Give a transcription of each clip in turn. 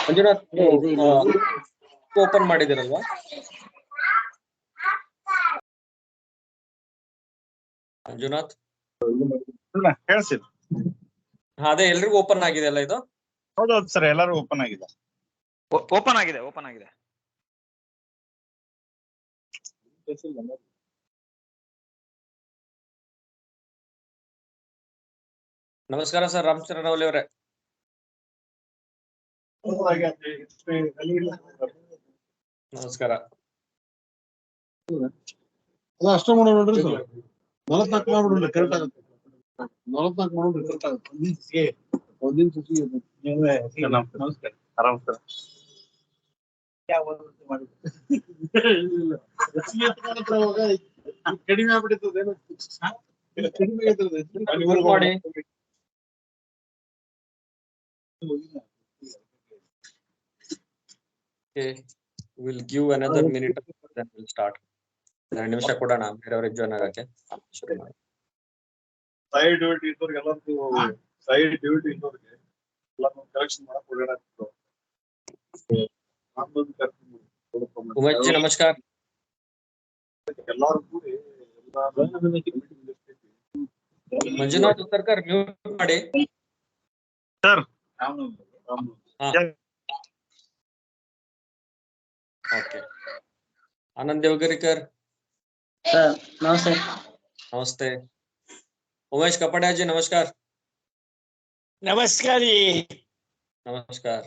Manjunath open ಮಾಡಿದಿರಲ್ವಾ? Manjunath ಹೇಳ್ಸಿದ್ ಅದೇ ಎಲ್ರಿಗೂ open ಆಗಿದೆ ಅಲ್ಲ ಇದು? ಹೌದೌದು ಸರ್, ಎಲ್ಲರೂ ಓಪನ್ ಆಗಿದೆ. ಓಪನ್ ಆಗಿದೆ, ಓಪನ್ ಆಗಿದೆ. ನಮಸ್ಕಾರ ಸರ್, ರಾಮಚಂದ್ರ ರಾವ್ಲಿ ಅವರೇ. ನಮಸ್ಕಾರ. ಅಷ್ಟ ಮಾಡೋಣ ನೋಡ್ರಿ ಸರ್, 44 ಮಾಡ್ಬಿಡ್ರಿ, ಕರೆಕ್ಟ್ ಆಗುತ್ತೆ. 44 ಮಾಡ್ಬಿಡ್ರಿ, ಕರೆಕ್ಟ್ ಆಗುತ್ತೆ. ಒಂದಿನ ನಮಸ್ಕಾರ, ಆರಾಮ್ ಸರ್. ಕಡಿಮೆ ಆಗ್ಬಿಟ್ಟಿರ್ತದೆ, ಕಡಿಮೆ ಮಾಡಿ. Okay, we'll give another minute, then we'll start. 2 ನಿಮಿಷ ಕೊಡೋಣ ಬೇರೆಯವ್ರಿಗೆ ಜಾಯ್ನ್ ಆಗಕ್ಕೆ. ಶುರು ಮಾಡಿ. ಸೈಡ್ ಡ್ಯೂಟಿ ಇದ್ದವ್ರಿಗೆ ಎಲ್ಲರಿಗೂ ಕರೆಕ್ಷನ್ ಮಾಡಕ್ ಓಡಾಡ್ತಿತ್ತು. ಉಮೇಶ್ ಜಿ ನಮಸ್ಕಾರ. ಎಲ್ಲರೂ ಕೂಡಿ ಮಂಜುನಾಥ್ ಉತ್ತರ್ಕರ್ ಮ್ಯೂಟ್ ಮಾಡಿ ಸರ್. ಓಕೆ. ಆನಂದ್ ದೇವಗರಿಕರ್ ಸರ್ ನಮಸ್ತೆ. ನಮಸ್ತೆ. उमेश कपड़िया जी नमस्कार. नमस्कार जी. नमस्कार.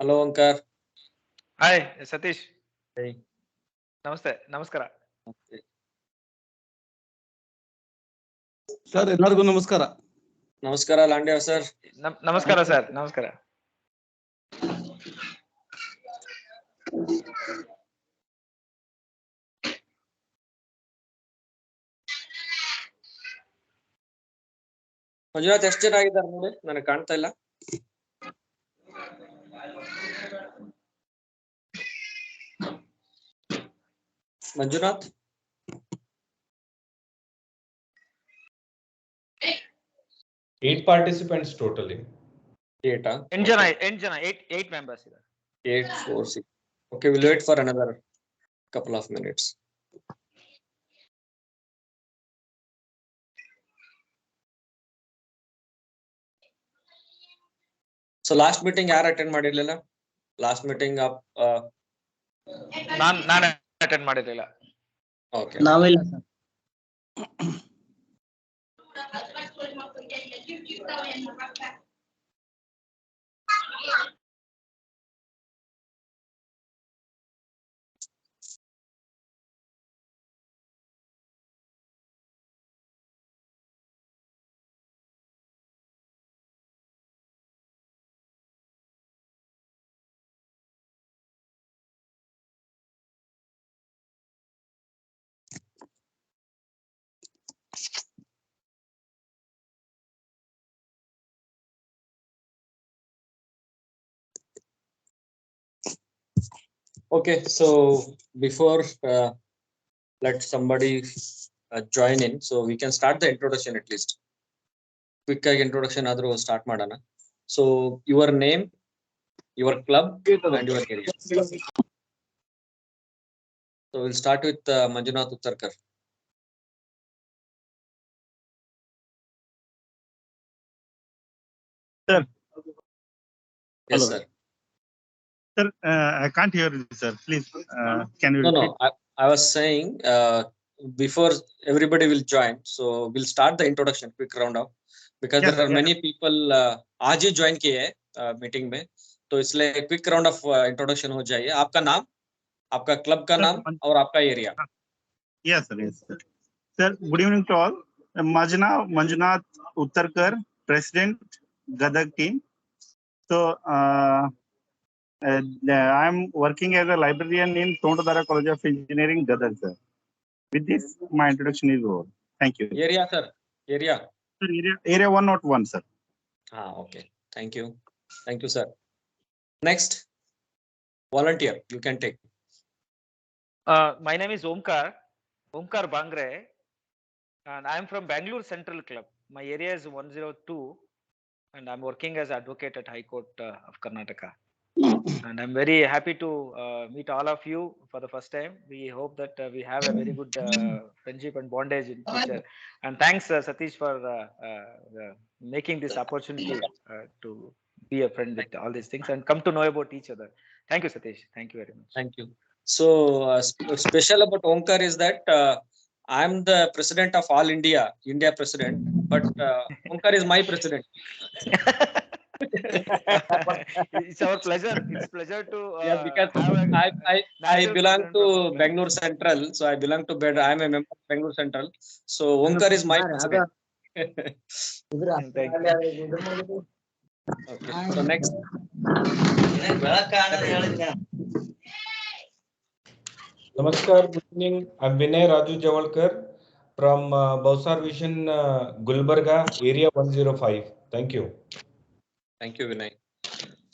हेलो ओंकार. हाय सतीश. Hey. ನಮಸ್ತೆ. ನಮಸ್ಕಾರ. ಸರ್ ಎಲ್ಲರಿಗೂ ನಮಸ್ಕಾರ. ನಮಸ್ಕಾರ ಲಾಂಡ್ಯ ಸರ್. ನಮಸ್ಕಾರ ಸರ್, ನಮಸ್ಕಾರ. ಮಂಜುನಾಥ್ ಎಷ್ಟು ಜನ ಆಗಿದ್ದಾರೆ ನೋಡಿ, ನನಗೆ ಕಾಣ್ತಾ ಇಲ್ಲ. Manjunath 8 participants totally. 8 8 members ಇದೆ. 8 4 6. Okay, we'll wait for another couple of minutes. So last meeting ಯಾರು ಅಟೆಂಡ್ ಮಾಡಿರ್ಲಿಲ್ಲ? ಲಾಸ್ಟ್ ಮೀಟಿಂಗ್ ನಾನು ಅಟೆಂಡ್ ಮಾಡಿರಲಿಲ್ಲ. ಓಕೆ. ನಾವಿಲ್ಲ sir. Okay, so before let somebody join in, so we can start the introduction at least. Quick introduction adru start madana. So your name, your club and your area. So we'll start with Manjunath Uttarkar. Sir. Yes, Hello. sir. Sir, I can't hear you, sir. Please, can you repeat? No. I was saying before everybody will join, so we'll start the introduction, quick round up, because there are many people आज ही join किए हैं meeting में, तो इसलिए quick round of introduction हो जाइए. आपका नाम, आपका club का नाम और आपका area. Yes, sir. Yes, sir. Sir, good evening to all. Manjunath Uttarkar, President, Gadag team. So, I am working as a librarian in Tondadara College of Engineering, Gadag, sir. With this, my introduction is over. Thank you. Area, sir. Area. Sir, area 101, sir. Okay. Thank you. Thank you, sir. Next, volunteer. You can take. My name is Omkar Bangre, and I am from Bangalore Central Club. My area is 102, and I'm working as advocate at High Court of Karnataka. And I'm very happy to meet all of you for the first time. We hope that we have a very good friendship and bondage in future. And thanks, Satish, for making this opportunity to be a friend with all these things and come to know about each other. Thank you, Satish. Thank you very much. Thank you. So special about Omkar is that I'm the president of All India president, but Omkar is my president. It's our pleasure. It's pleasure to Yeah, because have a I natural belong president to from Bangalore Central, so I belong to bed. I'm a member of Bangalore Central. So Omkar is my president. Thank you. Okay. So next, Namaskar, good evening. I'm Vinay Raju Javalkar from Bausar Vision, Gulbarga, area 105. Thank you. thank you, Vinay.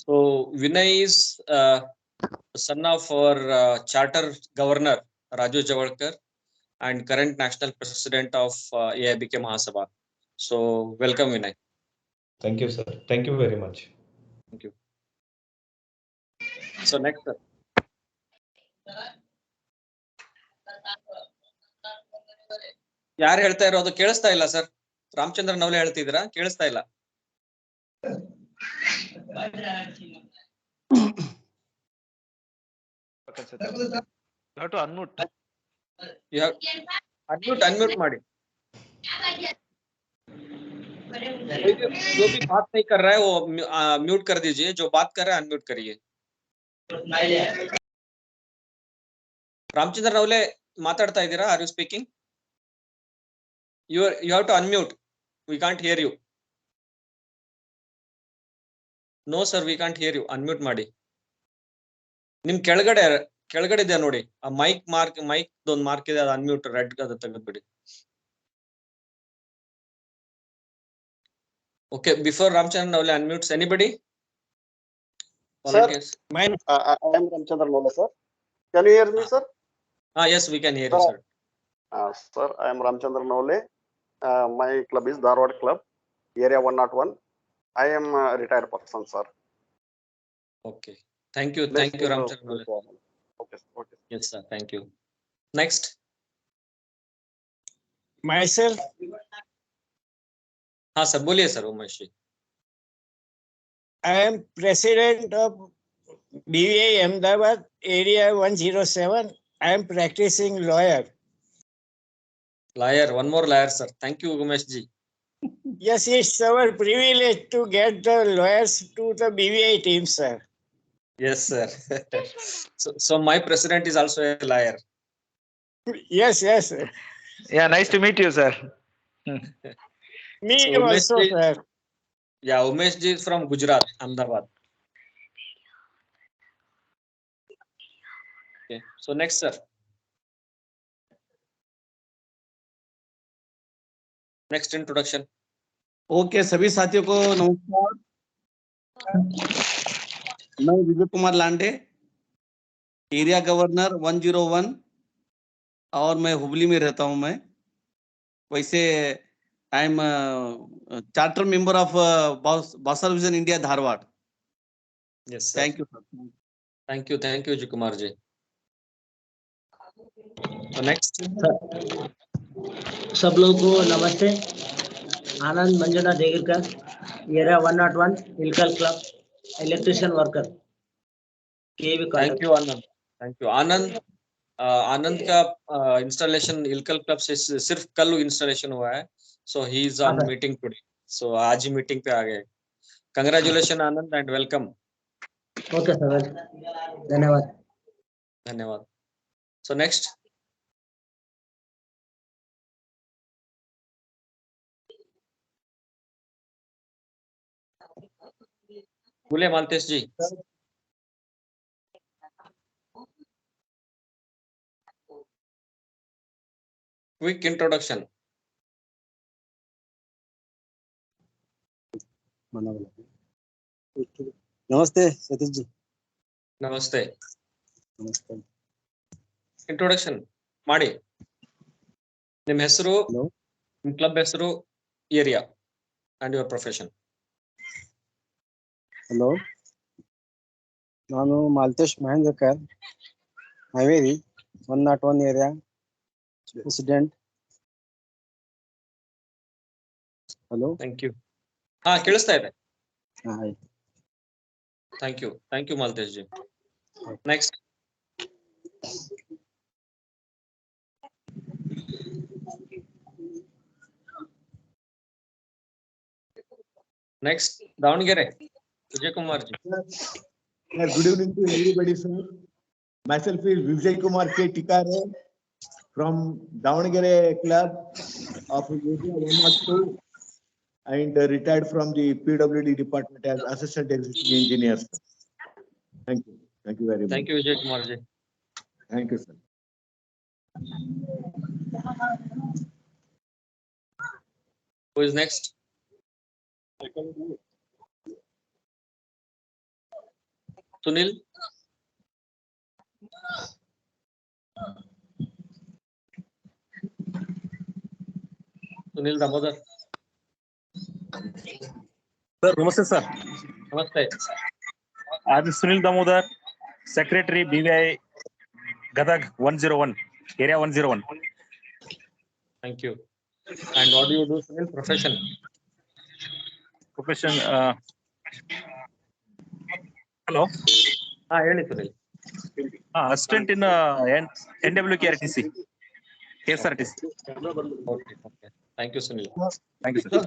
So Vinay is son of our charter governor Raju Javalkar and current national president of AIBK Mahasabha. So welcome, Vinay. Thank you, sir. Thank you very much. Thank you. So next, sir. ಯಾರು ಹೇಳ್ತಾ ಇರೋದು ಕೇಳಿಸ್ತಾ ಇಲ್ಲ sir. Ramachandra Navale ಹೇಳ್ತಿದ್ದೀರಾ? ಕೇಳಿಸ್ತಾ ಇಲ್ಲ. You have to unmute. Unmute ಮಾಡಿ. जो भी बात नहीं कर रहा है वो म्यूट कर दीजिए. जो बात कर रहा है अनम्यूट करिए. ರಾಮಚಂದ್ರ ನವಲೆ ಮಾತಾಡ್ತಾ ಇದ್ದೀರಾ? Are you speaking? You have to unmute. We can't hear you. No sir, we can't hear you. Unmute ಮಾಡಿ. ನಿಮ್ ಕೆಳಗಡೆ ಇದೆ ನೋಡಿ. ಆ ಮೈಕ್ ಒಂದು ಮಾರ್ಕ್ ಇದೆ, ಅದು ಅನ್ಮ್ಯೂಟ್ ರೆಡ್ ಅದು ತೆಗೆದ್ಬಿಡಿ. Okay, before Ramchandra Navle unmutes, anybody? Volunteers? I am Ramchandra Navle, sir. Can you hear me, sir? Yes, we can hear you, sir. Sir, I am Ramchandra Navle. My club is Dharwad Club, area 101. I am a retired person, sir. Okay. Thank you, Ramchandra Navle. Okay. Yes, sir. Thank you. Next. Myself. हाँ sir, बोलिए sir, Umesh ji. I am president of BVA Ahmedabad, area 107. I am practicing lawyer. Liar, one more liar, sir. Thank you, Umesh ji. Yes, it's our privilege to get the lawyers to the BVA team, sir. Yes, sir. So my president is also a liar. Yes. Yeah, nice to meet you, sir. Me So, Umesh also, ji, sir. Yeah, Umesh ji is from Gujarat, Ahmedabad. Okay. So next, sir. Next introduction. Okay सभी साथियों को नमस्कार. मैं विजय कुमार लांडे, area governor 101 और मैं हुबली में रहता हूं. मैं वैसे I am charter member of Basar vision India Dharwad. Yes, sir. Thank you sir. Thank you, Kumar ji. So next. सब लोग को नमस्ते. Anand Manjunath Degarkar, area 101, Ilkal club, electrician worker. Thank you, Anand. Thank you, Anand. Anand का इंस्टॉलेशन इलकल क्लब से सिर्फ कल installation हुआ है. So he is on meeting today. So आज ही मीटिंग पे आ गए. Congratulations, Anand, and welcome. Okay sir, धन्यवाद. So next. Gule Maltesh ji. Quick introduction. नमस्ते सतीश जी. नमस्ते. ಇಂಟ್ರೊಡಕ್ಷನ್ ಮಾಡಿ. ನಿಮ್ಮ ಹೆಸರು, ನಿಮ್ಮ ಕ್ಲಬ್ ಹೆಸರು, area and your profession. Hello, ನಾನು Maltesh Mahendrakar, Haveri 101 area president. Hello, thank you. ಹಾ, ಕೇಳಿಸ್ತಾ ಇದೆ. ಆಯ್ತು. Thank you Maltesh ji. Next. Next Davanagere Vijay Kumar ji. Good evening to everybody, sir. Myself is Vijay Kumar K. Tikare from Davangere Club of Area 102 and retired from the PWD department as Assistant Executive Engineer. Thank you. Thank you very much. Thank you, Vijay Kumar ji. Thank you, sir. Who is next? Sunil. Sunil Damodar. Sir नमस्ते sir. नमस्ते. आज Sunil Damodar, secretary BVI Gadag 101 area 101. Thank you. And what do you do, Sunil? Profession? Profession. Hello. ಹೇಳಿ Sunil. Assistant in NWKRTC. KSRTC. Okay. Thank you, Sunil. Thank you, sir.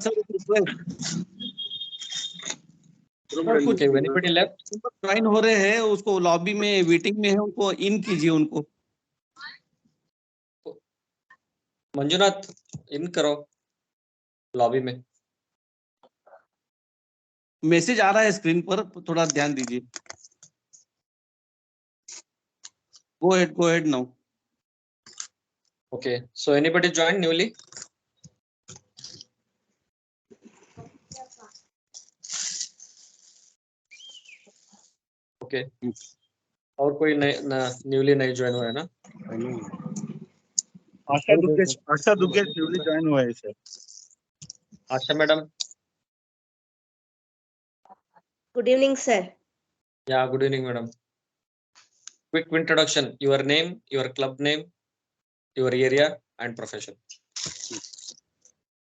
Okay, anybody left? Join हो रहे हैं, उसको lobby में waiting में है, उनको इन कीजिए. उनको मंजुनाथ इन करो लॉबी में. मैसेज आ रहा है स्क्रीन पर, थोड़ा ध्यान दीजिए. Go ahead now. Okay, so anybody joined newly? Okay. और कोई न्यूली नहीं ज्वाइन हुआ है ना? आशा दुग्गेश न्यूली ज्वाइन हुआ है sir. Asha madam. Good evening, sir. Yeah, good evening, madam. Quick introduction, your name, your club name, your area and profession.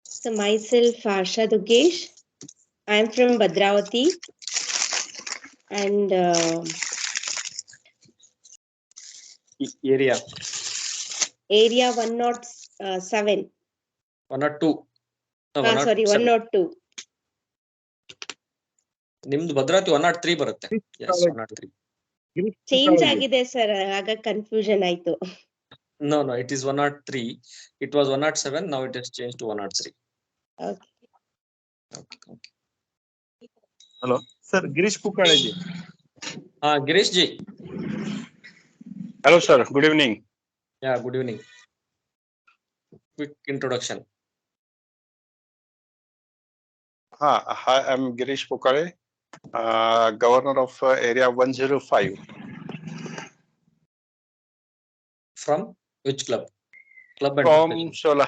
So myself, Asha Dugesh. I am from Bhadravati and Area 107. 102. No, 102. ನಿಮ್ದು ಭದ್ರಾವತಿ 103 ಬರುತ್ತೆ. Yes, 103. Change ಆಗಿದೆ sir, ಆಗ confusion ಆಯ್ತು. No, it is 103. It was 107. Now it has changed to 103. Okay. Hello sir, Girish Kukade ji. हाँ, Girish ji. Hello sir, good evening. Yeah, good evening. Quick introduction. Hi, I'm Girish Pukare, Governor of Area 105. From which club? Club and From profession.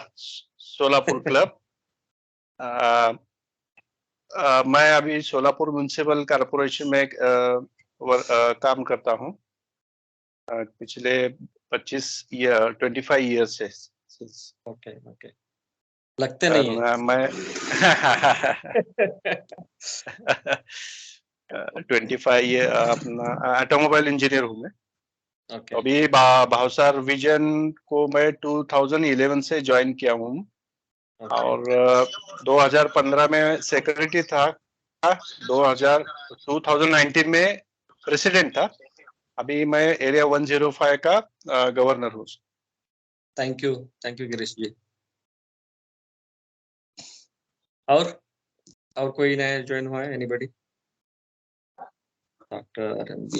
Solapur Club. मैं अभी Solapur municipal corporation में काम करता हूँ पिछले 25 years से. Okay. लगते नहीं है. मैं 25 year अपना ऑटोमोबाइल इंजीनियर हूँ मैं. Okay. अभी भावसार विजन को मैं 2011 से ज्वाइन किया हूँ. Okay. और 2015 में सेक्रेटरी था, 2019 में प्रेसिडेंट था. अभी मैं एरिया 105 का गवर्नर हूँ. Thank you गिरीश जी. और कोई नया ज्वाइन हुआ है? Anybody? Dr. MB.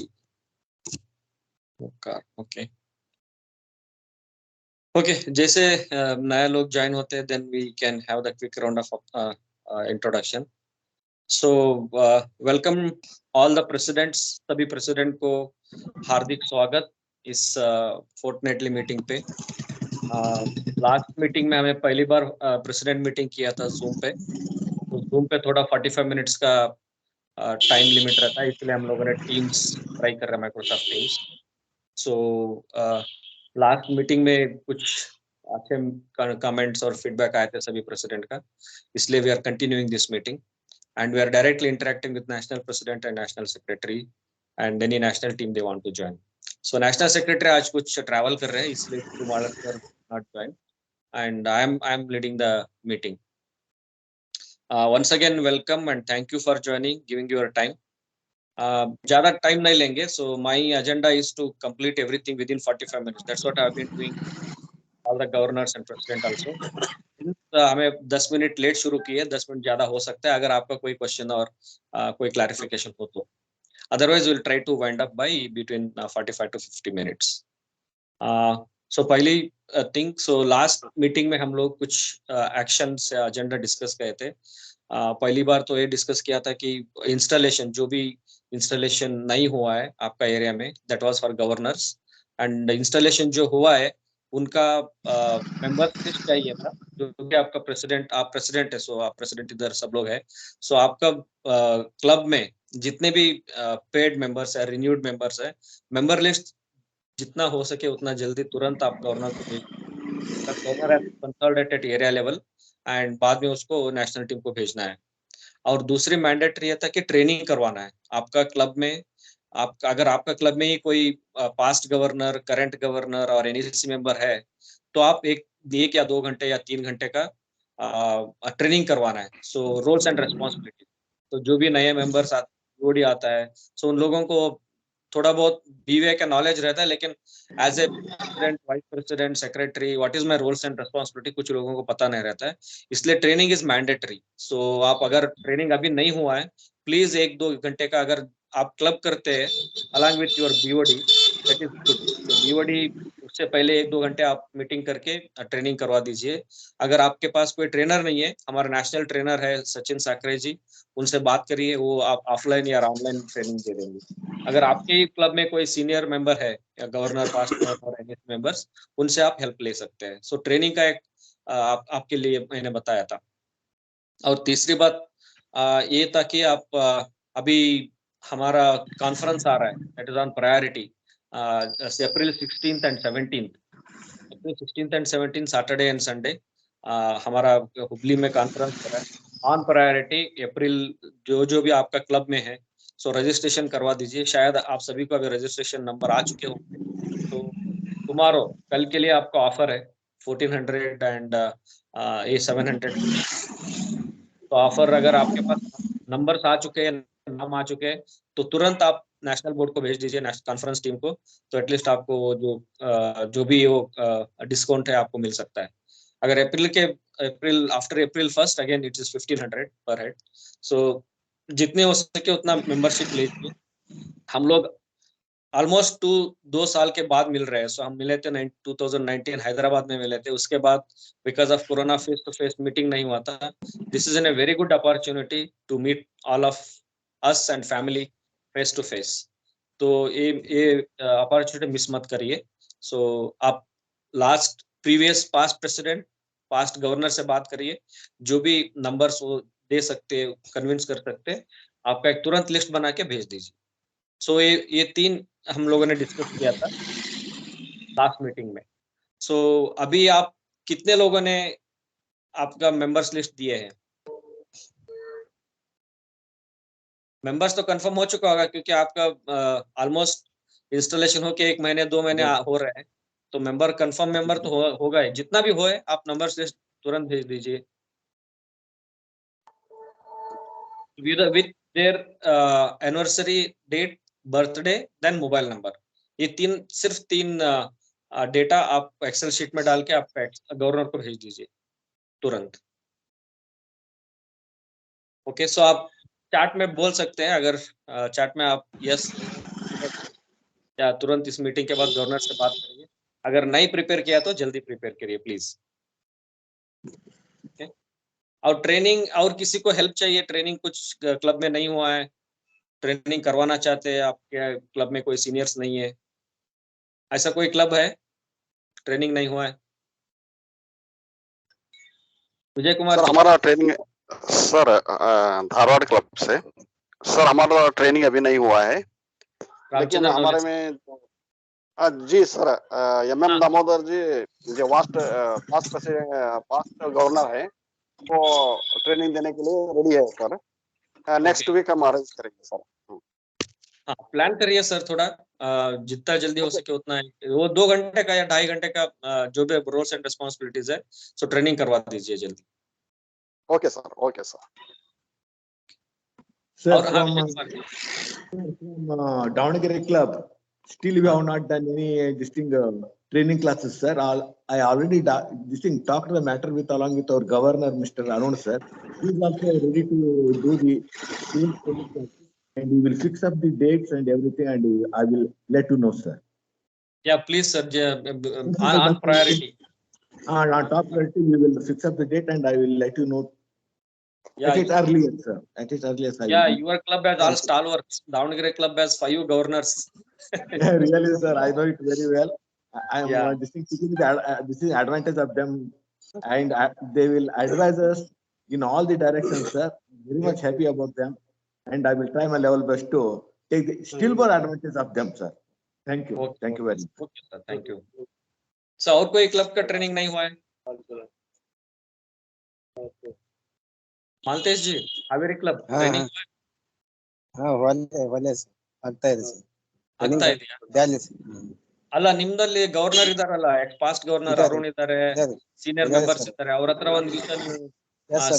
Okay. जैसे नया लोग ज्वाइन होते हैं, then we can have the quick round of introduction. So welcome all the presidents. सभी president को हार्दिक स्वागत इस फोर्टनाइटली मीटिंग पे। लास्ट मीटिंग में हमें पहली बार प्रेसिडेंट मीटिंग किया था जूम पे, तो जूम पे थोड़ा 45 मिनट्स का टाइम लिमिट रहता है, इसलिए हम लोगों ने टीम्स ट्राई कर रहे हैं, Microsoft teams. So last meeting में कुछ अच्छे कमेंट्स और फीडबैक आए थे सभी प्रेसिडेंट का, इसलिए we are continuing this meeting and we are directly interacting with national president and national secretary and any national team they want to join. So national secretary आज कुछ travel कर रहे हैं, इसलिए Kumar sir not join and I am leading the meeting. Once again welcome and thank you for joining, giving your time. ज़्यादा time नहीं लेंगे, so my agenda is to complete everything within 45 minutes. That's what I have been doing all the governors and president also. हमें 10 minute late शुरू किए, 10 minute ज्यादा हो सकता है अगर आपका कोई क्वेश्चन और कोई क्लैरिफिकेशन हो तो, otherwise will try to wind up by between 45 to 50 minutes. So पहली थिंग, सो लास्ट मीटिंग में हम लोग कुछ एक्शन से एजेंडा डिस्कस किए थे। पहली बार तो ये डिस्कस किया था कि इंस्टॉलेशन, जो भी इंस्टॉलेशन नहीं हुआ है आपका एरिया में, that was for governors, and installation जो हुआ है उनका मेंबर्स लिस्ट चाहिए था, जो कि आपका प्रेसिडेंट, आप प्रेसिडेंट है, सो आप प्रेसिडेंट इधर सब लोग है, सो आपका क्लब में जितने भी पेड मेंबर्स है, रिन्यूड मेंबर्स है, मेंबर लिस्ट जितना हो सके उतना जल्दी तुरंत आप गवर्नर को भेज, governor has consolidated area level and बाद में उसको नेशनल टीम को भेजना है। और दूसरी मैंडेटरी ये था कि ट्रेनिंग करवाना है आपका क्लब में। आपका अगर आपका क्लब में ही कोई पास्ट गवर्नर, करंट गवर्नर और एनईसी मेंबर है, तो आप एक या 2 घंटे या 3 घंटे का ट्रेनिंग करवाना है। सो रोल्स एंड रेस्पॉन्सिबिलिटी, तो जो भी नए मेंबर्स आता है, सो उन लोगों को थोड़ा बहुत बीवे का नॉलेज रहता है, लेकिन as a president, vice president, secretary, what is my roles and responsibility, कुछ लोगों को पता नहीं रहता है, इसलिए ट्रेनिंग इज मैंडेटरी। सो आप अगर ट्रेनिंग अभी नहीं हुआ है, प्लीज 1-2 घंटे का अगर आप क्लब करते हैं along with your BOD, that is good. तो बीओडी उससे पहले 1-2 घंटे आप मीटिंग करके ट्रेनिंग करवा दीजिए। अगर आपके पास कोई ट्रेनर नहीं है, हमारा नेशनल ट्रेनर है सचिन साकरे जी, उनसे बात करिए, वो आप ऑफलाइन या ऑनलाइन ट्रेनिंग दे देंगे। अगर आपके क्लब में कोई सीनियर मेंबर है या governor, past governor, NS members, उनसे आप हेल्प ले सकते हैं। सो ट्रेनिंग का एक आपके लिए मैंने बताया था। और तीसरी बात ये था कि आप अभी हमारा कॉन्फ्रेंस आ रहा है, that is on priority, April 16th and 17th, April 16th and 17th Saturday and Sunday हमारा हुबली में कॉन्फ्रेंस हो रहा है ऑन प्रायोरिटी अप्रैल। जो भी आपका क्लब में है, सो रजिस्ट्रेशन करवा दीजिए। शायद आप सभी को अभी रजिस्ट्रेशन नंबर आ चुके होंगे, तो टुमारो, कल के लिए आपका ऑफर है 1400 एंड ये 700। तो ऑफर, अगर आपके पास नंबर्स आ चुके हैं, नाम आ चुके हैं, तो तुरंत आप नेशनल बोर्ड को भेज दीजिए, नेशनल कॉन्फ्रेंस टीम को, तो एटलीस्ट आपको जो भी वो डिस्काउंट है आपको मिल सकता है। अगर April after April 1st again it is 1500 per head. सो जितने हो सके उतना मेंबरशिप लीजिए। हम लोग ऑलमोस्ट 2 साल के बाद मिल रहे हैं। सो हम मिले थे 2019 हैदराबाद में मिले थे, उसके बाद because of corona face to face meeting नहीं हुआ था। This is an a very good opportunity to meet all of us and family face to face. तो ये अपॉर्चुनिटी मिस मत करिए। सो आप previous past president, past governor से बात करिए, जो भी नंबर्स वो दे सकते, कन्विंस कर सकते, आपका एक तुरंत लिस्ट बना के भेज दीजिए। सो ये 3 हम लोगों ने डिस्कस किया था लास्ट मीटिंग में। सो अभी आप कितने लोगों ने आपका मेंबर्स लिस्ट दिए हैं? मेंबर्स तो कंफर्म हो चुका होगा, क्योंकि आपका ऑलमोस्ट इंस्टॉलेशन होके 1 महीने 2 महीने हो रहे हैं, तो मेंबर कंफर्म मेंबर तो होगा ही। जितना भी होए आप नंबर्स लिस्ट तुरंत भेज दीजिए with their anniversary date, birthday, then mobile number. ये सिर्फ 3 डेटा आप एक्सेल शीट में डाल के आप गवर्नर को भेज दीजिए तुरंत। ओके, सो आप चैट में बोल सकते हैं, अगर चैट में आप यस या तुरंत इस मीटिंग के बाद गवर्नर से बात करिए। अगर नहीं प्रिपेयर किया तो जल्दी प्रिपेयर करिए प्लीज। ओके, और ट्रेनिंग, और किसी को हेल्प चाहिए, ट्रेनिंग कुछ क्लब में नहीं हुआ है, ट्रेनिंग करवाना चाहते हैं, आपके क्लब में कोई सीनियर्स नहीं है, ऐसा कोई क्लब है ट्रेनिंग नहीं हुआ है? विजय कुमार सर जी। हमारा ट्रेनिंग सर धारवाड़ क्लब से सर हमारा ट्रेनिंग अभी नहीं हुआ है, लेकिन रामचंद्र हमारे नवले में जी सर MM दामोदर जी जो पास्ट गवर्नर है वो ट्रेनिंग देने के लिए रेडी है सर। नेक्स्ट वीक हम अरेंज करेंगे सर। हाँ, प्लान करिए सर थोड़ा, जितना जल्दी हो सके उतना है। वो 2 घंटे का या 2.5 घंटे का जो भी रोल्स एंड रिस्पॉन्सिबिलिटीज है, सो ट्रेनिंग करवा दीजिए जल्दी। Okay sir, okay sir. Sir, और हाँ, from Vijay Kumar ji. Davangere club, still we have not done any distinct training classes, sir. I already talked the matter with along with our governor, Mr. Arun, sir. He is also ready to do the training classes, and he will fix up the dates and everything, and I will let you know, sir. Yeah, please sir, on priority. On top priority, we will fix up the date, and I will let you know. Yeah, At least earlier, sir. At least earlier, sir. yeah, your club has all stalwarts. Davangere club has 5 governors. Really, sir, I know it very well. I am Yeah. this is advantage of them, and they will advise us in all the directions, sir. Very much happy about them, and I will try my level best to take still more advantage of them, sir. Thank you. Okay, Thank you very much. Okay, sir. Thank you. So, और कोई club का training नहीं हुआ है? ಮಾಲ್ತೇಶ್ जी, Haveri club training ಒಳ್ಳೆ ಆಗ್ತಾ ಇದೆ sir. ಆಗ್ತಾ ಇದೆಯಾ? ಡ್ಯಾಲಿ ಅಲ್ಲ, ನಿಮ್ದಲ್ಲಿ ಗವರ್ನರ್ ಇದಾರಲ್ಲ, ಎಕ್ಸ್ ಪಾಸ್ಟ್ ಗವರ್ನರ್ ಅರುಣ್ ಇದ್ದಾರೆ, ಸೀನಿಯರ್ ಮೆಂಬರ್ಸ್ ಇದ್ದಾರೆ, ಅವ್ರ ಹತ್ರ ಒಂದ್ ದಿವಸ ನೀವು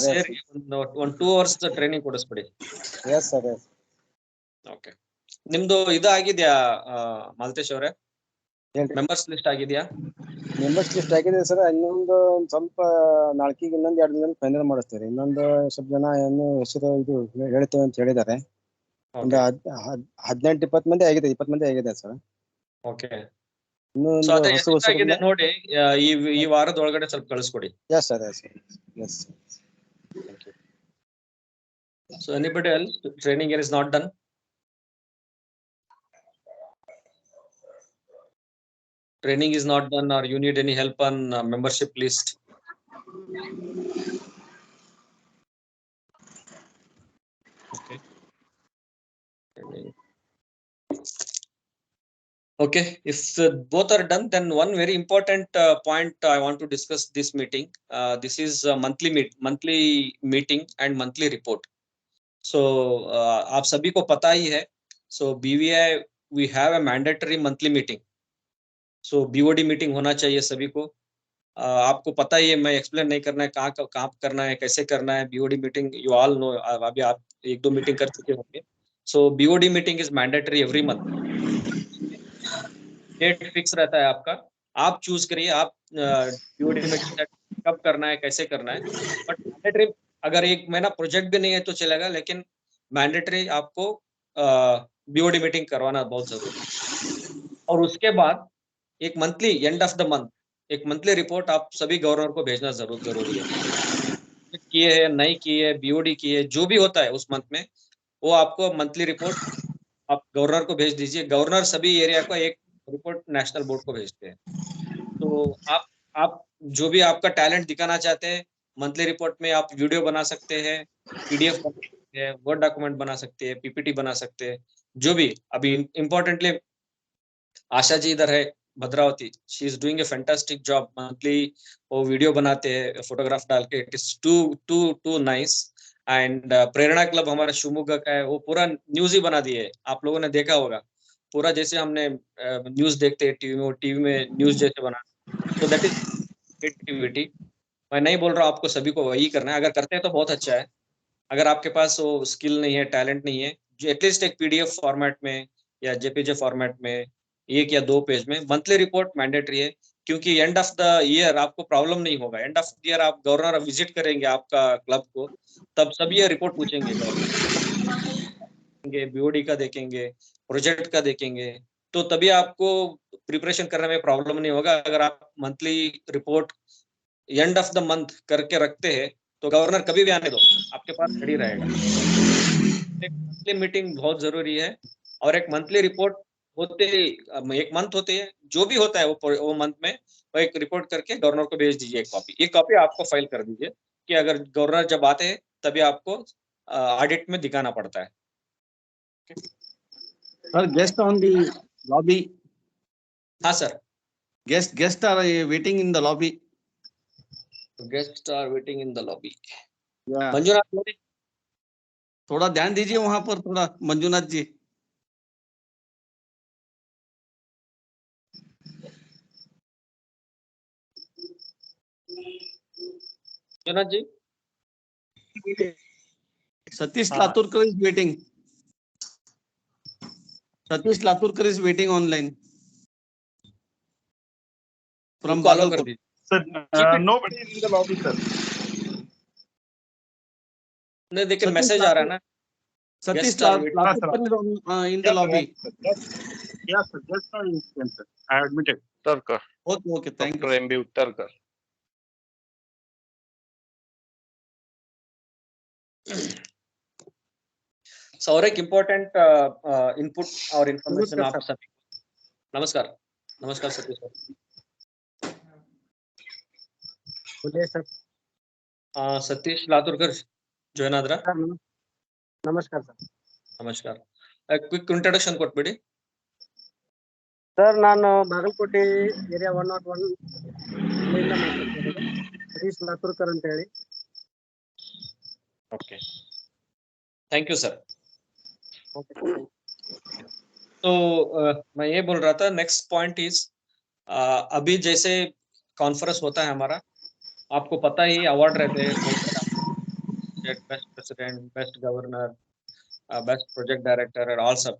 ಸೇರಿ ಒಂದು 2 ಅವರ್ಸ್ ಟ್ರೈನಿಂಗ್ ಕೊಡಿಸ್ಬಿಡಿ. Yes sir, yes. ಓಕೆ, ನಿಮ್ದು ಇದು ಆಗಿದ್ಯಾ ಮಾಲ್ತೇಶ್ ಅವರೇ? ಮೆಂಬರ್ಸ್ ಲಿಸ್ಟ್ ಆಗಿದ್ಯಾ? ಮೆಂಬರ್ಸ್ ಲಿಸ್ಟ್ ಆಗಿದೆ ಸರ್. ಇನ್ನೊಂದು ಸ್ವಲ್ಪ ನಾಲ್ಕಿಗೆ ಇನ್ನೊಂದು 2 ದಿನದಲ್ಲಿ ಫೈನಲ್ ಮಾಡಿಸ್ತಾರೆ. ಇನ್ನೊಂದು ಸ್ವಲ್ಪ ಜನ ಏನು ಹೆಸರು ಇದು ಹೇಳ್ತೇವೆ ಅಂತ ಹೇಳಿದ್ದಾರೆ. ಒಂದು 18-20 ಮಂದಿ ಆಗಿದೆ, 20 ಮಂದಿ ಆಗಿದೆ ಸರ್. ಓಕೆ, ಇನ್ನೊಂದು ಸೊ ಅದೇ ಹೊಸ ಎಷ್ಟಾಗಿದೆ ನೋಡಿ, ಈ ವಾರದೊಳಗಡೆ ಸ್ವಲ್ಪ ಕಳಿಸ್ಕೊಡಿ. Yes sir, yes yes. Thank you. So anybody else training is not done? Training is not done, or you need any help on membership list? Okay. Okay, if both are done, then one very important point I want to discuss this meeting. This is a monthly meeting and monthly report. So आप सभी को पता ही है. So BVI we have a mandatory monthly meeting. So BOD meeting होना चाहिए सभी को. आपको पता ही है, मैं एक्सप्लेन नहीं करना है कहाँ करना है, कैसे करना है. BOD meeting you all know, अभी आप 1-2 मीटिंग कर चुके होंगे. So BOD meeting is mandatory every month. Date fix रहता है आपका, आप चूज करिए आप बीओडी मीटिंग कब करना है, कैसे करना है. बट मैंडेटरी, अगर 1 महीना प्रोजेक्ट भी नहीं है तो चलेगा, लेकिन मैंडेटरी आपको बीओडी मीटिंग करवाना बहुत जरूरी है. और उसके बाद एक monthly end of the month एक मंथली रिपोर्ट आप सभी गवर्नर को भेजना जरूरी है. किए है, नहीं किए, बीओडी किए, जो भी होता है उस मंथ में, वो आपको मंथली रिपोर्ट आप गवर्नर को भेज दीजिए. गवर्नर सभी एरिया को एक रिपोर्ट नेशनल बोर्ड को भेजते हैं. तो आप जो भी आपका टैलेंट दिखाना चाहते हैं, मंथली रिपोर्ट में आप वीडियो बना सकते हैं, PDF बना सकते हैं, वर्ड डॉक्यूमेंट बना सकते हैं, PPT बना सकते हैं, जो भी. अभी इम्पोर्टेंटली आशा जी इधर है, Bhadravati, she is doing a fantastic job. Monthly वो वीडियो बनाते हैं, फोटोग्राफ डाल के. It is too nice. And Prerana club हमारा शिवमोगा का है, वो पूरा न्यूज ही बना दिए, आप लोगों ने देखा होगा पूरा. जैसे हमने न्यूज देखते हैं टीवी में न्यूज जैसे बना. तो दैट इज क्रिएटिविटी. मैं नहीं बोल रहा हूँ आपको सभी को वही करना है, अगर करते हैं तो बहुत अच्छा है. अगर आपके पास वो स्किल नहीं है, टैलेंट नहीं है, जो एटलीस्ट एक PDF फॉर्मेट में या JPG फॉर्मेट में 1 या 2 पेज में मंथली रिपोर्ट मैंडेटरी है. क्योंकि एंड ऑफ द ईयर आपको प्रॉब्लम नहीं होगा. एंड ऑफ द ईयर आप गवर्नर विजिट करेंगे आपका क्लब को, तब सभी ये रिपोर्ट पूछेंगे, BOD का देखेंगे, प्रोजेक्ट का देखेंगे, तो तभी आपको प्रिपरेशन करने में प्रॉब्लम नहीं होगा. अगर आप monthly report end of the month करके रखते हैं तो गवर्नर कभी भी आने दो, आपके पास रेडी रहेगा. एक मंथली मीटिंग बहुत जरूरी है, और एक मंथली रिपोर्ट होते एक मंथ होते हैं, जो भी होता है वो मंथ में वो एक रिपोर्ट करके गवर्नर को भेज दीजिए एक कॉपी आपको फाइल कर दीजिए कि अगर गवर्नर जब आते हैं तभी आपको ऑडिट में दिखाना पड़ता है. Sir, guest on the lobby. हाँ sir. Guest are waiting in the lobby. Guests are waiting in the lobby. Yeah. Manjunath थोड़ा ध्यान दीजिए वहां पर, थोड़ा मंजुनाथ जी. मंजुनाथ जी. Satish Laturkar is waiting. Satish Laturkar is waiting online. From Bagalkot. Sir, nobody in the lobby, sir. नहीं देखिए message आ रहा है ना. Satish Laturkar is in the lobby. Yes, sir. Just now you can, sir. I admitted. Uttarkar. Okay, thank you. Dr. M.B. Uttarkar. So और एक important input और information आप सभी. नमस्कार. नमस्कार सतीश सर. बोलिए सर. सतीश लातुरकर जॉइन आद्रा. नमस्कार सर. ನಮಸ್ಕಾರ. ಕ್ವಿಕ್ ಇಂಟ್ರೊಡಕ್ಷನ್ ಕೊಟ್ಬಿಡಿ ಸರ್. ನಾನು ಬಾಗಲಕೋಟೆ ಏರಿಯಾ 101 ಇಲ್ಲಿಂದ ಮಾತಾಡ್ತಿರೋದು. ಸತೀಶ್ ಲಾತುರ್ಕರ್ ಅಂತ ಹೇಳಿ. Okay, thank you sir. तो मैं ये बोल रहा था नेक्स्ट पॉइंट इज अभी जैसे कॉन्फ्रेंस होता है हमारा, आपको पता ही अवार्ड रहते हैं, best president, best governor, best project director और ऑल सब.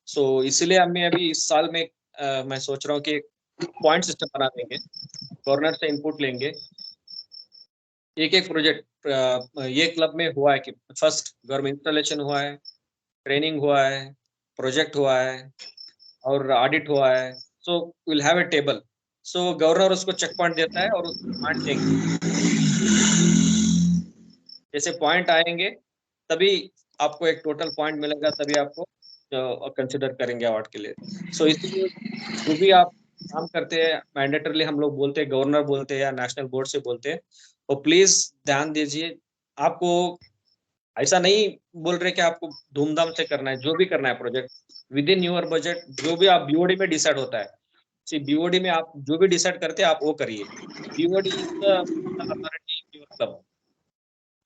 सो इसीलिए हमें अभी इस साल में मैं सोच रहा हूँ कि पॉइंट सिस्टम बना देंगे, गवर्नर से इनपुट लेंगे. एक प्रोजेक्ट ये क्लब में हुआ है कि फर्स्ट गवर्नमेंट इंस्टॉलेशन हुआ है, ट्रेनिंग हुआ है, प्रोजेक्ट हुआ है और ऑडिट हुआ है. So will have A table. So governor उसको चेक पॉइंट देता है और उसको पॉइंट देंगे. जैसे पॉइंट आएंगे तभी आपको एक टोटल पॉइंट मिलेगा, तभी आपको कंसिडर करेंगे अवार्ड के लिए. सो इसलिए जो भी आप काम करते हैं मैंडेटरली हम लोग बोलते हैं, गवर्नर बोलते हैं या नेशनल बोर्ड से बोलते हैं, तो प्लीज ध्यान दीजिए. आपको ऐसा नहीं बोल रहे कि आपको धूमधाम से करना है, जो भी करना है project with in your budget, जो भी आप बीओडी में डिसाइड होता है. सी बीओडी में आप जो भी डिसाइड करते हैं आप वो करिए. BOD is the authority in your club,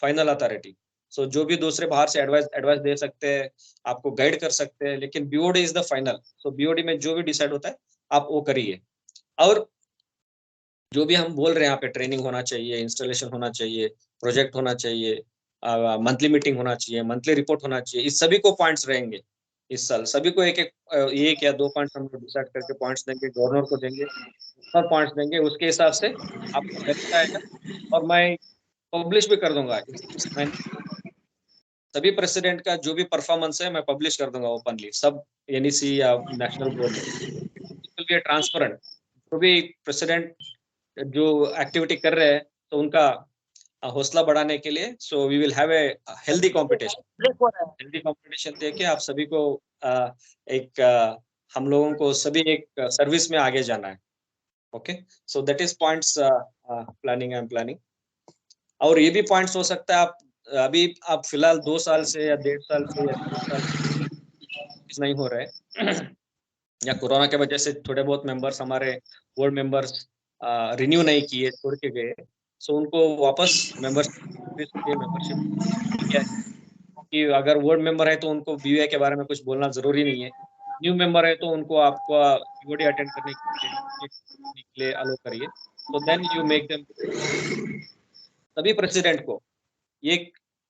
final authority. So जो भी दूसरे बाहर से एडवाइस दे सकते हैं, आपको गाइड कर सकते हैं, लेकिन BOD is the final. So BOD में जो भी डिसाइड होता है आप वो करिए. और जो भी हम बोल रहे हैं यहाँ पे ट्रेनिंग होना चाहिए, इंस्टॉलेशन होना चाहिए, प्रोजेक्ट होना चाहिए, मंथली मीटिंग होना चाहिए, मंथली रिपोर्ट होना चाहिए, इस सभी को पॉइंट्स रहेंगे इस साल. सभी को एक या 2 पॉइंट्स हम लोग डिसाइड करके पॉइंट्स देंगे, गवर्नर को देंगे, सब पॉइंट्स देंगे. उसके हिसाब से आपको हेल्प आएगा और मैं पब्लिश भी कर दूंगा. सभी प्रेसिडेंट का जो भी परफॉर्मेंस है मैं पब्लिश कर दूंगा ओपनली, सब एनईसी या नेशनल बोर्ड में ट्रांसपेरेंट. जो भी प्रेसिडेंट जो एक्टिविटी कर रहे हैं तो उनका हौसला बढ़ाने के लिए so we will have a healthy competition. Healthy competition देके आप सभी को एक हम लोगों को सभी एक सर्विस में आगे जाना है. Okay, so that is points planning, I am planning. और ये भी पॉइंट्स हो सकता है आप अभी आप फिलहाल 2 साल से या 1.5 साल से या 3 साल से नहीं हो रहे या कोरोना के वजह से थोड़े बहुत मेंबर्स हमारे बोर्ड मेंबर्स रिन्यू नहीं किए, छोड़ के गए. सो उनको वापस मेंबरशिप कि अगर बोर्ड मेंबर है तो उनको बीवीआई के बारे में कुछ बोलना जरूरी नहीं है. न्यू मेंबर है तो उनको आपको बीओडी अटेंड करने के लिए अलो करिए. तो देन यू मेक देम. सभी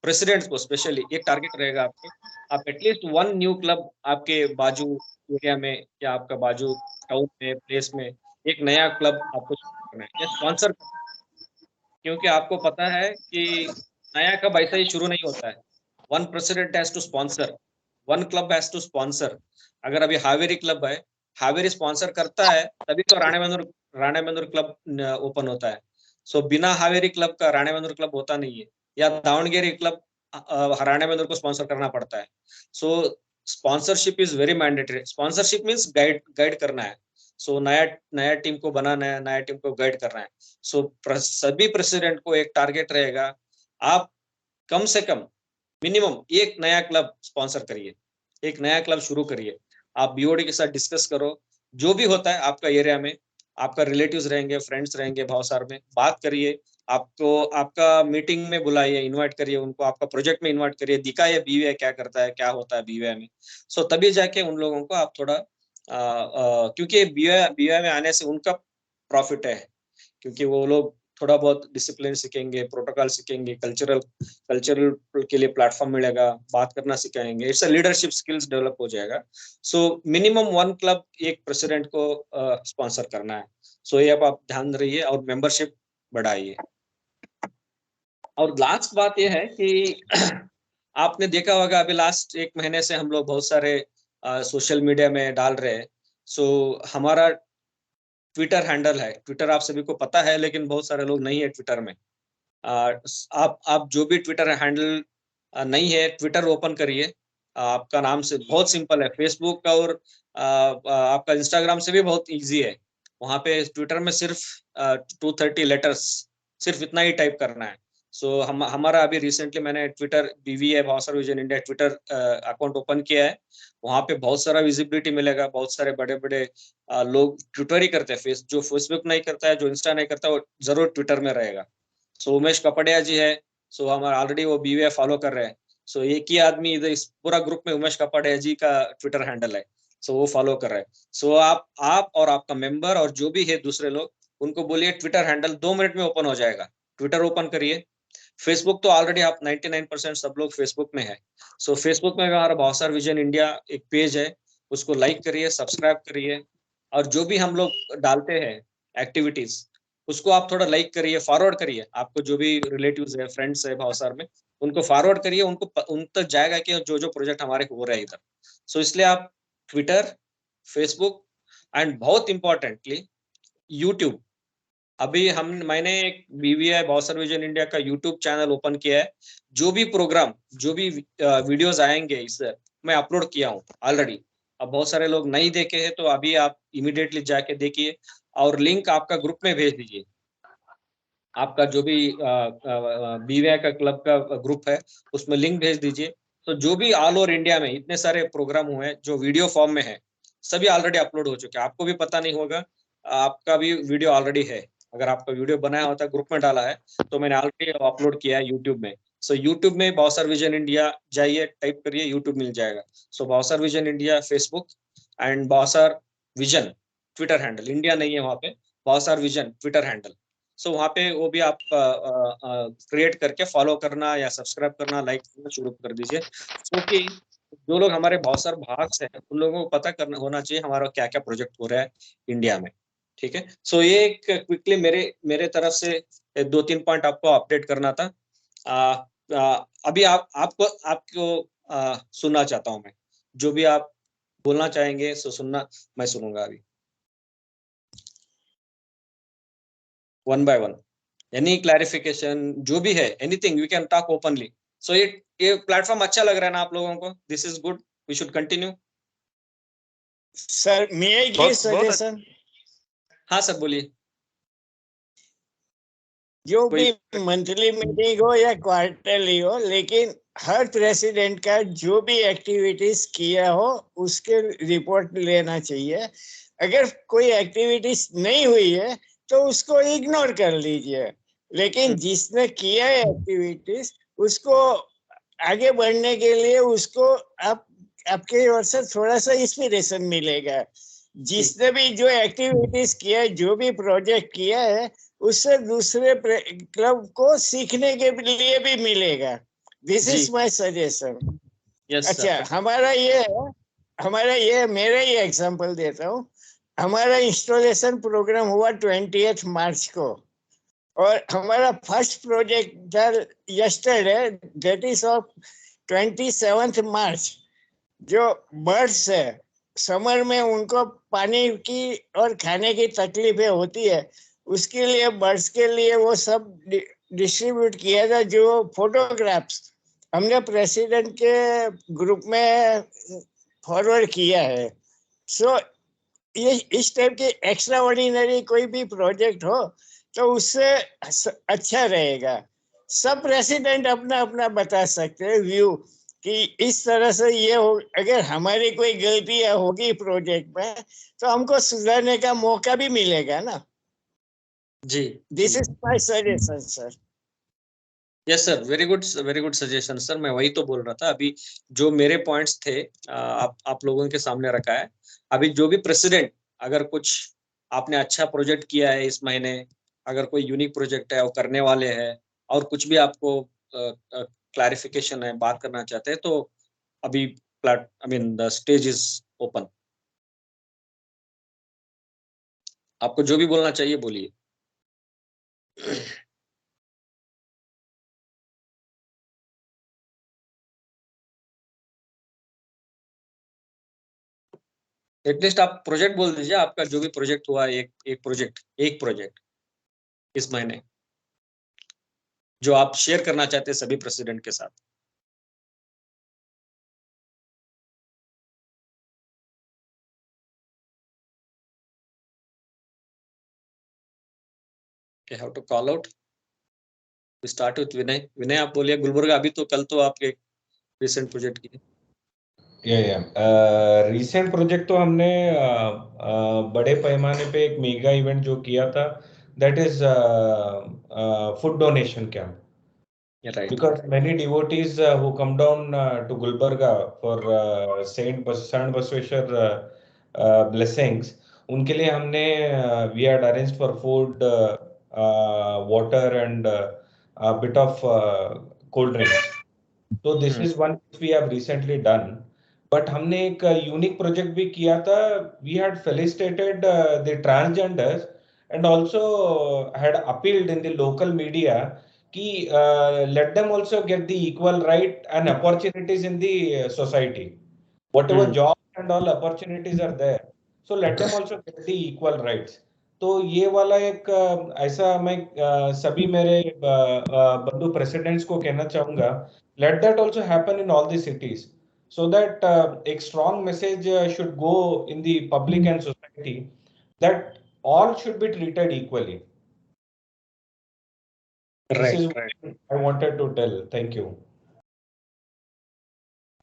प्रेसिडेंट को स्पेशली एक टारगेट रहेगा आपके, आप एटलीस्ट 1 न्यू क्लब आपके बाजू एरिया में या आपका बाजू टाउन में प्लेस में एक नया क्लब आपको करना है या स्पॉन्सर, क्योंकि आपको पता है कि नया क्लब ऐसा ही शुरू नहीं होता है. 1 president has to sponsor, 1 club has to sponsor. अगर अभी हावेरी क्लब है, हावेरी स्पॉन्सर करता है तभी तो राणेबेंदूर क्लब ओपन होता है. सो बिना हावेरी क्लब का राणेबेंदूर क्लब होता नहीं है, या दावणगेरे क्लब राणेबेंदूर को स्पॉन्सर करना पड़ता है. So sponsorship is very mandatory. Sponsorship means guide करना है. सो नया टीम को बनाना है, नया टीम को गाइड करना है. सो सभी प्रेसिडेंट को एक टारगेट रहेगा, आप कम से कम मिनिमम एक नया क्लब स्पॉन्सर करिए, एक नया क्लब शुरू करिए. आप बीओडी के साथ डिस्कस करो, जो भी होता है आपका एरिया में, आपका रिलेटिव्स रहेंगे, फ्रेंड्स रहेंगे भावसार में, बात करिए. आपको आपका मीटिंग में बुलाइए, इनवाइट करिए उनको, आपका प्रोजेक्ट में इनवाइट करिए, दिखाइए बीवीआई क्या करता है, क्या होता है बीवीआई में. सो तभी जाके उन लोगों को आप थोड़ा क्योंकि बीवीआई में आने से उनका प्रॉफिट है, क्योंकि वो लोग थोड़ा बहुत डिसिप्लिन सीखेंगे, प्रोटोकॉल सीखेंगे, कल्चरल के लिए प्लेटफॉर्म मिलेगा, बात करना सिखाएंगे. इट्स लीडरशिप स्किल्स डेवलप हो जाएगा. सो मिनिमम 1 क्लब एक प्रेसिडेंट को स्पॉन्सर करना है. सो ये आप ध्यान रहिए और मेंबरशिप बढ़ाइए. और लास्ट बात ये है कि आपने देखा होगा अभी लास्ट 1 महीने से हम लोग बहुत सारे सोशल मीडिया में डाल रहे हैं. सो हमारा ट्विटर हैंडल है, ट्विटर आप सभी को पता है, लेकिन बहुत सारे लोग नहीं है ट्विटर में. आप जो भी ट्विटर हैंडल नहीं है, ट्विटर ओपन करिए. आपका नाम से बहुत सिंपल है, फेसबुक का और आपका इंस्टाग्राम से भी बहुत इजी है. वहां पे ट्विटर में सिर्फ 230 लेटर्स, सिर्फ इतना ही टाइप करना है. सो हमारा अभी रिसेंटली मैंने Twitter BVI Bhavsar Vision India Twitter account open किया है. वहां पे बहुत सारा विजिबिलिटी मिलेगा. बहुत सारे बड़े बड़े लोग ट्विटर ही करते हैं. जो फेसबुक नहीं करता है, जो इंस्टा नहीं करता है, वो जरूर ट्विटर में रहेगा. सो उमेश कपड़िया जी है, सो हमारा ऑलरेडी वो बीवीआई फॉलो कर रहे हैं. सो एक ही आदमी इधर इस पूरा ग्रुप में उमेश कपड़िया जी का ट्विटर हैंडल है. सो वो फॉलो कर रहे हैं. सो आप और आपका मेंबर और जो भी है दूसरे लोग, उनको बोलिए ट्विटर हैंडल 2 मिनट में ओपन हो जाएगा. ट्विटर ओपन करिए. फेसबुक तो ऑलरेडी आप 99% सब लोग फेसबुक में है. सो फेसबुक में हमारा भावसार विजन इंडिया एक पेज है, उसको लाइक करिए, सब्सक्राइब करिए. और जो भी हम लोग डालते हैं एक्टिविटीज, उसको आप थोड़ा लाइक करिए, फॉरवर्ड करिए. आपको जो भी रिलेटिव्स है, फ्रेंड्स है भावसार में, उनको फॉरवर्ड करिए. उन तक जाएगा कि जो प्रोजेक्ट हमारे हो रहे हैं इधर. सो इसलिए आप ट्विटर, फेसबुक एंड बहुत इंपॉर्टेंटली यूट्यूब. अभी मैंने एक बीवीआई भावसार विजन इंडिया का यूट्यूब चैनल ओपन किया है. जो भी प्रोग्राम, जो भी वीडियोस आएंगे इस मैं अपलोड किया हूँ ऑलरेडी. अब बहुत सारे लोग नहीं देखे हैं, तो अभी आप इमीडिएटली जाके देखिए और लिंक आपका ग्रुप में भेज दीजिए. आपका जो भी बीवीआई का क्लब का ग्रुप है, उसमें लिंक भेज दीजिए. तो जो भी ऑल ओवर इंडिया में इतने सारे प्रोग्राम हुए हैं जो वीडियो फॉर्म में है, सभी ऑलरेडी अपलोड हो चुके हैं. आपको भी पता नहीं होगा, आपका भी वीडियो ऑलरेडी है. अगर आपका वीडियो बनाया होता है, ग्रुप में डाला है, तो मैंने ऑलरेडी अपलोड किया है यूट्यूब में. सो यूट्यूब में भावसार विजन इंडिया जाइए, टाइप करिए, यूट्यूब मिल जाएगा. So Bhavsar Vision India Facebook and Bhavsar Vision Twitter handle. India नहीं है वहाँ पे, Bhavsar Vision Twitter handle. So वहाँ पे वो भी आप क्रिएट करके फॉलो करना या सब्सक्राइब करना, लाइक करना शुरू कर दीजिए. क्योंकि जो लोग हमारे भावसार भाग से हैं, उन लोगों को पता करना होना चाहिए हमारा क्या क्या प्रोजेक्ट हो रहा है इंडिया में. ठीक है. सो ये एक क्विकली मेरे तरफ से 2-3 पॉइंट आपको अपडेट करना था. अभी आपको सुनना चाहता हूं मैं. जो भी आप बोलना चाहेंगे सो सुनना, मैं सुनूंगा अभी one by one. Any clarification जो भी है, anything we can talk openly. So ये प्लेटफॉर्म अच्छा लग रहा है ना आप लोगों को? This is good, we should continue. Sir may I give suggestion? हाँ सर बोलिए. जो भी मंथली मीटिंग हो या क्वार्टरली हो, लेकिन हर प्रेसिडेंट का जो भी एक्टिविटीज किया हो उसके रिपोर्ट लेना चाहिए. अगर कोई एक्टिविटीज नहीं हुई है तो उसको इग्नोर कर लीजिए, लेकिन जिसने किया है एक्टिविटीज उसको आगे बढ़ने के लिए उसको आपके ओर से थोड़ा सा इंस्पिरेशन मिलेगा. जिसने भी जो एक्टिविटीज किया है, जो भी प्रोजेक्ट किया है, उससे दूसरे क्लब को सीखने के लिए भी मिलेगा. This is my suggestion. अच्छा, हमारा ये मेरा ही एग्जांपल देता हूँ. हमारा इंस्टॉलेशन प्रोग्राम हुआ 20 मार्च को, और हमारा फर्स्ट प्रोजेक्ट था यस्टरडे, दैट इज ऑफ 27 मार्च. जो बर्ड्स है, समर में उनको पानी की और खाने की तकलीफें होती है, उसके लिए बर्ड्स के लिए वो सब डिस्ट्रीब्यूट किया था. जो फोटोग्राफ्स हमने प्रेसिडेंट के ग्रुप में फॉरवर्ड किया है। सो ये इस टाइप के एक्स्ट्रा ऑर्डिनरी कोई भी प्रोजेक्ट हो तो उससे अच्छा रहेगा। सब प्रेसिडेंट अपना अपना बता सकते हैं व्यू कि इस तरह से ये हो। अगर हमारी कोई गलतियां होगी प्रोजेक्ट में तो हमको सुधारने का मौका भी मिलेगा ना। जी, this is my suggestion sir. Yes sir, very good suggestion sir. मैं वही तो बोल रहा था, अभी जो मेरे पॉइंट्स थे आप लोगों के सामने रखा है। अभी जो भी प्रेसिडेंट, अगर कुछ आपने अच्छा प्रोजेक्ट किया है इस महीने, अगर कोई यूनिक प्रोजेक्ट है वो करने वाले हैं, और कुछ भी आपको क्लैरिफिकेशन है, बात करना चाहते हैं, तो अभी द स्टेज इज ओपन। आपको जो भी बोलना चाहिए बोलिए। एटलीस्ट आप प्रोजेक्ट बोल दीजिए, आपका जो भी प्रोजेक्ट हुआ, एक प्रोजेक्ट इस महीने जो आप शेयर करना चाहते हैं सभी प्रेसिडेंट के साथ। Okay, how to call out? We start with विनय। विनय आप बोलिए। गुलबर्गा, अभी तो कल तो आपके रिसेंट प्रोजेक्ट किए। रिसेंट प्रोजेक्ट तो हमने बड़े पैमाने पे एक मेगा इवेंट जो किया था, that is food donation camp. Right. Because many devotees who come down to Gulbarga for Saint Basweshwar blessings, उनके लिए हमने we had arranged for food, water and a bit of cold drinks. So this is one which we have recently done. But हमने एक unique project भी किया था. We had felicitated the transgenders and also had appealed in the local media कि let them also get the equal right and opportunities in the society. Whatever jobs and all opportunities are there, so let them also get the equal rights. तो ये वाला एक ऐसा मैं सभी मेरे बंधु प्रेसिडेंट्स को कहना चाहूंगा, let that also happen in all the cities, so that एक strong message should go in the public and society that all should be treated equally. This is what I wanted to tell. Thank you.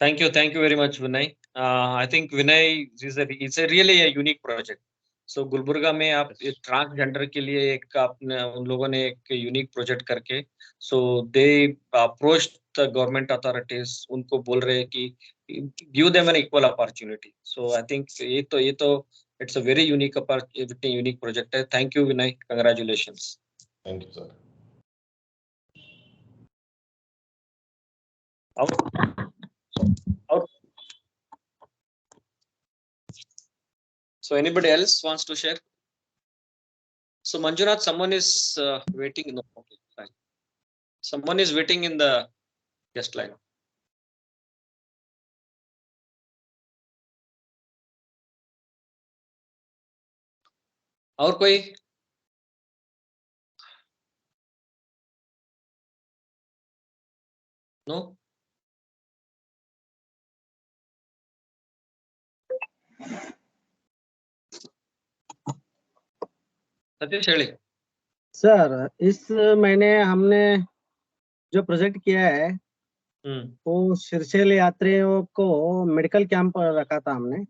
Thank you very much, Vinay. I think Vinay is a really a unique project. So Gulbarga में आप transgender के लिए एक आपने उन लोगों ने एक यूनिक प्रोजेक्ट करके, so they approached the government authorities, उनको बोल रहे हैं कि give them an equal opportunity. So I think ये तो it's a very unique project है. Thank you Vinay, congratulations. Thank you sir. Out. So anybody else wants to share? So Manjunath, someone is waiting. No, okay, fine. Someone is waiting in the guest line. और कोई? No? Satish heli. Sir इस महीने हमने जो project किया है वो सिरसेल यात्रियों को मेडिकल कैंप रखा था हमने।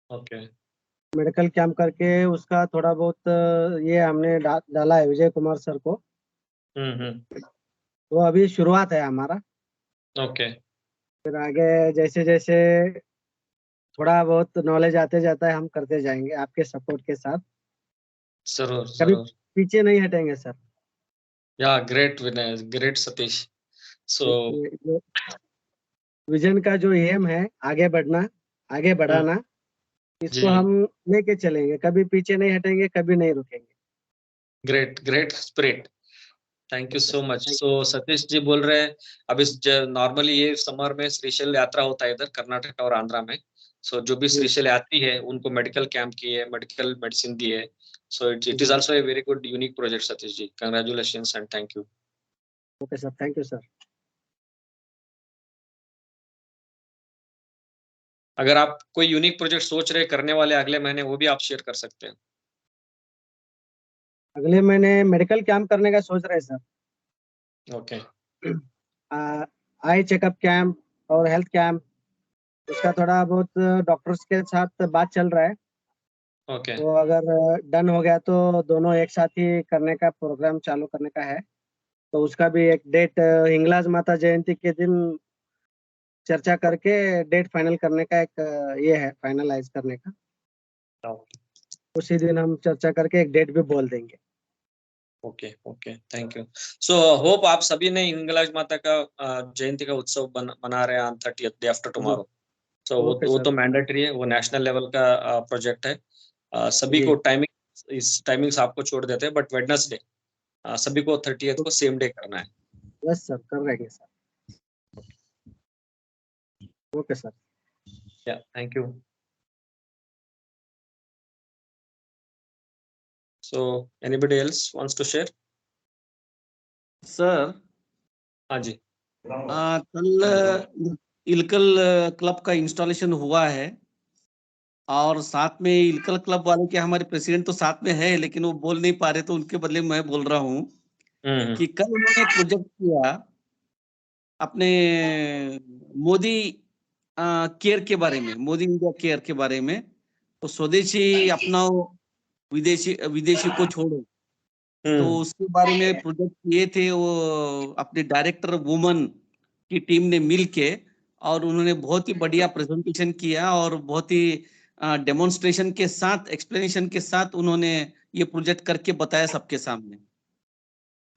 ओके। मेडिकल कैंप करके उसका थोड़ा बहुत ये हमने डाला है विजय कुमार सर को। वो अभी शुरुआत है हमारा। ओके। फिर आगे जैसे जैसे थोड़ा बहुत नॉलेज आते जाता है हम करते जाएंगे आपके सपोर्ट के साथ। जरूर कभी जरूर। पीछे नहीं हटेंगे सर। या ग्रेट विनय, ग्रेट सतीश। सो विजन का जो एम है आगे बढ़ना, आगे बढ़ाना, इसको हम लेके चलेंगे, कभी पीछे नहीं हटेंगे, कभी नहीं रुकेंगे। Great spirit. Thank you so much. So Satish ji बोल रहे हैं अब इस नॉर्मली ये समर में श्रीशैल यात्रा होता है इधर कर्नाटक और आंध्रा में। सो जो भी श्रीशैल यात्री है उनको मेडिकल कैंप की है, मेडिकल मेडिसिन दी है। So it is also a very good unique project Satish ji, congratulations and thank you. Okay sir, thank you sir. अगर आप कोई यूनिक प्रोजेक्ट सोच रहे करने वाले अगले महीने, वो भी आप शेयर कर सकते हैं। अगले महीने मेडिकल कैंप करने का सोच रहे हैं sir. Okay. Eye checkup camp और हेल्थ कैंप, उसका थोड़ा बहुत डॉक्टर्स के साथ बात चल रहा है। ओके। तो अगर डन हो गया तो दोनों एक साथ ही करने का प्रोग्राम चालू करने का है। तो उसका भी एक डेट हिंगलाज माता जयंती के दिन चर्चा करके डेट फाइनल करने का एक ये है, फाइनलाइज करने का। उसी दिन हम चर्चा करके एक डेट भी बोल देंगे। Okay okay, thank you. So hope आप सभी ने हिंगलाज माता का जयंती का उत्सव मना रहे हैं on 30th day after tomorrow. So वो तो मैंडेटरी है, वो नेशनल लेवल का प्रोजेक्ट है। सभी को टाइमिंग्स आपको छोड़ देते हैं, बट वेडनेसडे सभी को 30th को सेम डे करना है। यस सर, कर रहेंगे सर। Okay sir. Yeah, thank you. So anybody else wants to share? Sir, हाँ जी। कल इलकल क्लब का इंस्टॉलेशन हुआ है और साथ में इलकल क्लब वाले के हमारे प्रेसिडेंट तो साथ में है, लेकिन वो बोल नहीं पा रहे, तो उनके बदले मैं बोल रहा हूँ कि कल उन्होंने प्रोजेक्ट किया अपने मोदी केयर के बारे में, मोदी इंडिया केयर के बारे में। तो स्वदेशी अपनाओ, विदेशी विदेशी को छोड़ो, तो उसके बारे में प्रोजेक्ट किए थे। वो अपने डायरेक्टर वुमन की टीम ने मिल के, और उन्होंने बहुत ही बढ़िया प्रेजेंटेशन किया और बहुत ही डेमोन्स्ट्रेशन के साथ, एक्सप्लेनेशन के साथ उन्होंने ये प्रोजेक्ट करके बताया सबके सामने।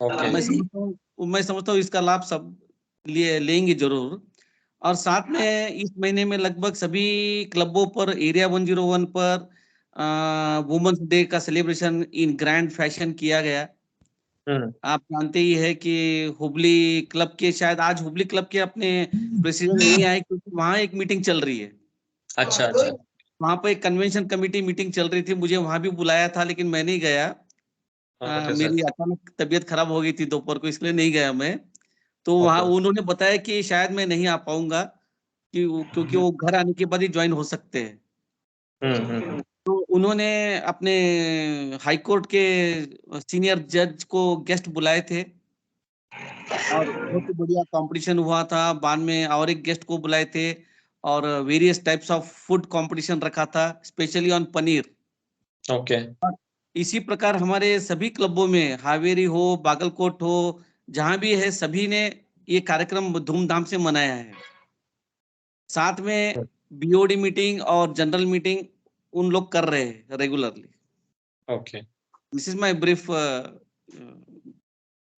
मैं समझता हूँ इसका लाभ सब लेंगे जरूर। और साथ में इस महीने में लगभग सभी क्लबों पर एरिया 101 पर वुमेन्स डे का सेलिब्रेशन इन ग्रैंड फैशन किया गया। आप जानते ही है कि हुबली क्लब के, शायद आज हुबली क्लब के अपने प्रेसिडेंट नहीं आए क्योंकि वहाँ एक मीटिंग चल रही है। अच्छा अच्छा। वहाँ पे एक कन्वेंशन कमेटी मीटिंग चल रही थी, मुझे वहाँ भी बुलाया था लेकिन मैं नहीं गया। मेरी अचानक तबीयत खराब हो गई थी दोपहर को, इसलिए नहीं गया मैं। तो वहाँ उन्होंने बताया कि शायद मैं नहीं आ पाऊंगा क्योंकि वो घर आने के बाद ही ज्वाइन हो सकते हैं। तो उन्होंने अपने हाई कोर्ट के सीनियर जज को गेस्ट बुलाए थे और बहुत ही बढ़िया कंपटीशन हुआ था। बाद में और एक गेस्ट को बुलाए थे और various types of food competition रखा था, स्पेशली ऑन पनीर। ओके। इसी प्रकार हमारे सभी क्लबों में, हावेरी हो, बागलकोट हो, जहां भी है, सभी ने ये कार्यक्रम धूमधाम से मनाया है। साथ में बीओडी मीटिंग और जनरल मीटिंग उन लोग कर रहे हैं regularly. Okay. This is my brief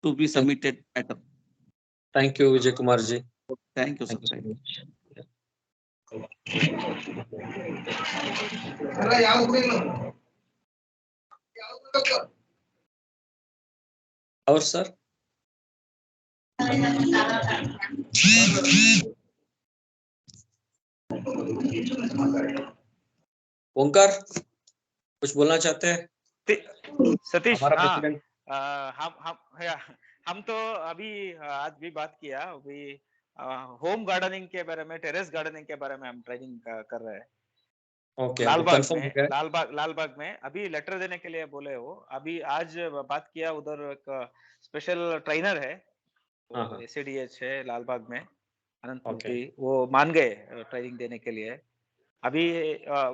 to be submitted matter. Thank you Vijay Kumar ji. Thank you sir. और सर? ओंकार कुछ बोलना चाहते हैं? सतीश, हमारा हाँ, प्रेसिडेंट। हम तो अभी आज भी बात किया, अभी होम गार्डनिंग के बारे में, टेरेस गार्डनिंग के बारे में हम ट्रेनिंग कर रहे हैं। ओके, लालबाग में अभी लेटर देने के लिए बोले वो। अभी आज बात किया, उधर एक स्पेशल ट्रेनर है, एसीडीएच है लालबाग में, अनंतपुर की, वो मान गए ट्रेनिंग देने के लिए। अभी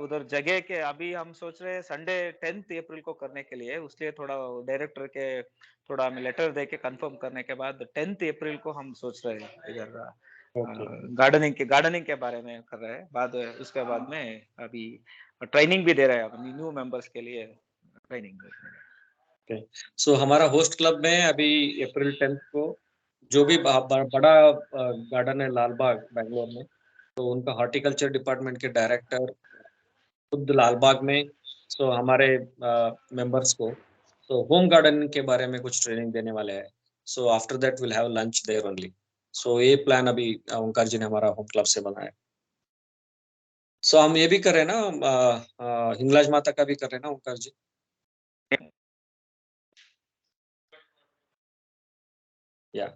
उधर जगह के अभी हम सोच रहे हैं संडे 10th अप्रैल को करने के लिए, उसलिए थोड़ा डायरेक्टर के थोड़ा हमें लेटर दे के कंफर्म करने के बाद 10th अप्रैल को हम सोच रहे हैं इधर गार्डनिंग के बारे में कर रहे हैं। बाद उसके बाद में अभी ट्रेनिंग भी दे रहे हैं न्यू मेंबर्स के लिए ट्रेनिंग। सो हमारा होस्ट क्लब में अभी अप्रैल 10th को जो भी बड़ा गार्डन है लालबाग बेंगलोर में, तो उनका हॉर्टिकल्चर डिपार्टमेंट के डायरेक्टर खुद लालबाग में, सो हमारे मेंबर्स को तो होम गार्डनिंग के बारे में कुछ ट्रेनिंग देने वाले हैं। So after that will have lunch there only. So ये प्लान अभी ओंकार जी ने हमारा होम क्लब से बनाया। सो हम ये भी कर रहे हैं ना, हिंगलाज माता का भी कर रहे हैं ना ओंकार जी? या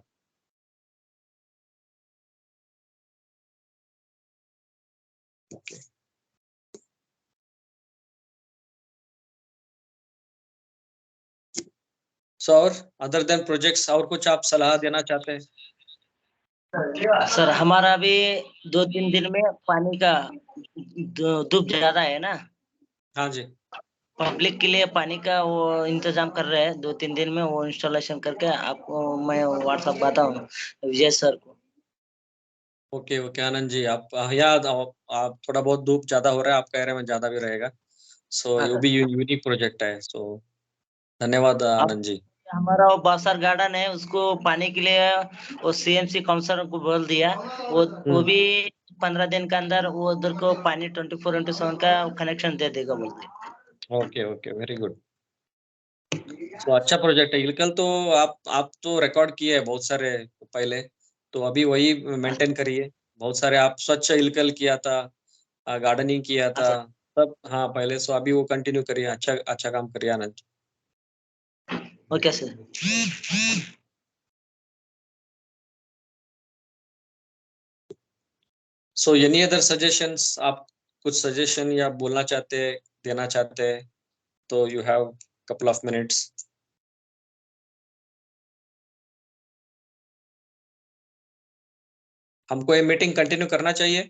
Okay. So और other than projects और कुछ आप सलाह देना चाहते हैं? सर हमारा अभी 2-3 दिन में पानी का धूप ज्यादा है ना, हाँ जी, पब्लिक के लिए पानी का वो इंतजाम कर रहे हैं। 2-3 दिन में वो इंस्टॉलेशन करके आपको मैं व्हाट्सएप बताऊँ विजय सर को। ओके ओके आनंद जी, आप याद आप थोड़ा बहुत धूप ज्यादा हो रहा है, आपका एरिया में ज्यादा भी रहेगा, सो हाँ ये सर। भी यूनिक प्रोजेक्ट है, सो धन्यवाद आनंद जी। हमारा वो बासर गार्डन है, उसको पानी के लिए वो सीएमसी काउंसिलर को बोल दिया, वो भी 15 दिन के अंदर वो उधर को पानी 24/7 का कनेक्शन दे देगा बोलते। Okay okay, very good. तो अच्छा प्रोजेक्ट है इलकल, तो आप तो रिकॉर्ड किए हैं बहुत सारे पहले, तो अभी वही मेंटेन करिए। बहुत सारे आप स्वच्छ इलकल किया था, गार्डनिंग किया था सब, हाँ पहले, सो अभी वो कंटिन्यू करिए, अच्छा अच्छा काम करिए Anand. Okay sir. So any other suggestions, आप कुछ सजेशन या बोलना चाहते हैं, देना चाहते हैं, तो you have couple of minutes. हमको ये मीटिंग कंटिन्यू करना चाहिए?